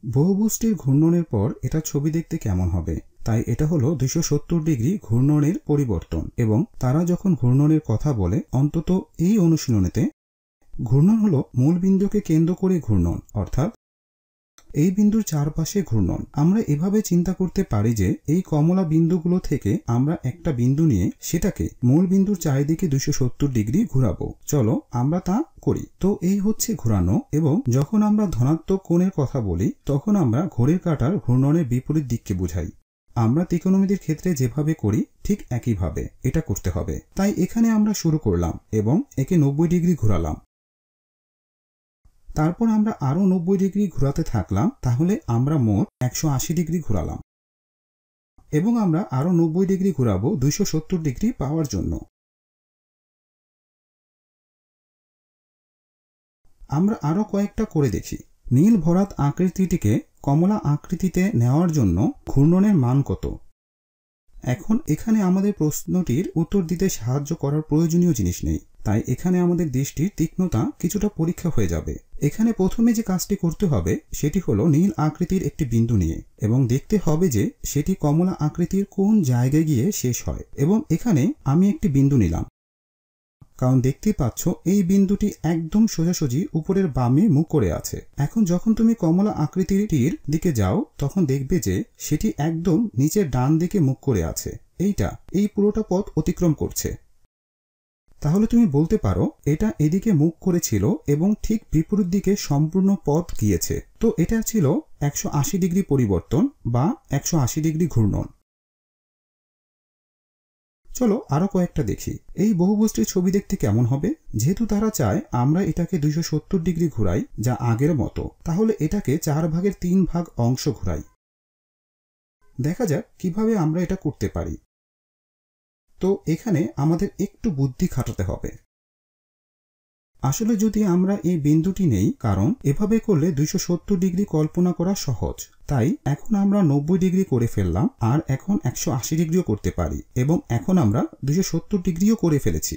বহুভুজটির ঘূর্ণনের পর এটা ছবি দেখতে কেমন হবে? তাই এটা হলো 270 ডিগ্রি ঘূর্ণনের পরিবর্তন, এবং তারা যখন ঘূর্ণনের কথা বলে অন্তত এই অনুশীলনীতে, ঘূর্ণন হলো মূল বিন্দুকে কেন্দ্র করে ঘূর্ণন, অর্থাৎ এই বিন্দুর চারপাশে ঘূর্ণন। আমরা এভাবে চিন্তা করতে পারি যে এই কমলা বিন্দুগুলো থেকে আমরা একটা বিন্দু নিয়ে সেটাকে মূল বিন্দুর চারিদিকে 270 ডিগ্রি ঘোরাবো। চলো আমরা তা করি। তো এই হচ্ছে ঘোরানো, এবং যখন আমরা ধনাত্মক কোণের কথা বলি তখন আমরা ঘড়ির কাঁটার ঘূর্ণনের বিপরীত দিককে বোঝাই। আমরা ত্রিকোণমিতির ক্ষেত্রে যেভাবে করি ঠিক একইভাবে এটা করতে হবে। তাই এখানে আমরা শুরু করলাম এবং একে 90 ডিগ্রি ঘোরালাম। তারপর আমরা আরো 90 ডিগ্রি ঘোরাতে থাকলাম, তাহলে আমরা মোট 180 ডিগ্রি ঘোরালাম, এবং আমরা আরো 90 ডিগ্রি ঘোরাবো 270 ডিগ্রি পাওয়ার জন্য। আমরা আরো কয়েকটা করে দেখি। নীল ভরাট আকৃতিটিকে কমলা আকৃতিতে নেওয়ার জন্য ঘূর্ণনের মান কত? এখন এখানে আমাদের প্রশ্নটির উত্তর দিতে সাহায্য করার প্রয়োজনীয় জিনিস নেই, তাই এখানে আমাদের দৃষ্টির তীক্ষ্ণতা কিছুটা পরীক্ষা হয়ে যাবে। এখানে প্রথমে যে কাজটি করতে হবে সেটি হলো নীল আকৃতির একটি বিন্দু নিয়ে এবং দেখতে হবে যে সেটি কমলা আকৃতির কোন জায়গায় গিয়ে শেষ হয়। এবং এখানে আমি একটি বিন্দু নিলাম, কারণ দেখতেই পাচ্ছ এই বিন্দুটি একদম সোজাসুজি উপরের বামে মুখ করে আছে। এখন যখন তুমি কমলা আকৃতিটির দিকে যাও তখন দেখবে যে সেটি একদম নিচের ডান দিকে মুখ করে আছে। এই পুরোটা পথ অতিক্রম করছে। তাহলে তুমি বলতে পারো এটা এদিকে মুখ করেছিল এবং ঠিক বিপরীত দিকে সম্পূর্ণ পথ গিয়েছে। তো এটা ছিল 180 ডিগ্রি পরিবর্তন বা 180 ডিগ্রি ঘূর্ণন। চলো আরো কয়েকটা দেখি। এই বহুভুজটির ছবি দেখতে কেমন হবে? যেহেতু তারা চায় আমরা এটাকে 270 ডিগ্রি ঘুরাই যা আগের মতো, তাহলে এটাকে 4 ভাগের 3 ভাগ অংশ ঘুরাই। দেখা যাক কিভাবে আমরা এটা করতে পারি। তো এখানে আমাদের একটু বুদ্ধি খাটাতে হবে। আসলে যদি আমরা এই বিন্দুটি নেই, কারণ এভাবে করলে 270 ডিগ্রি কল্পনা করা সহজ, তাই এখন আমরা 90 ডিগ্রি করে ফেললাম, আর এখন 180 ডিগ্রিও করতে পারি, এবং এখন আমরা 270 ডিগ্রিও করে ফেলেছি।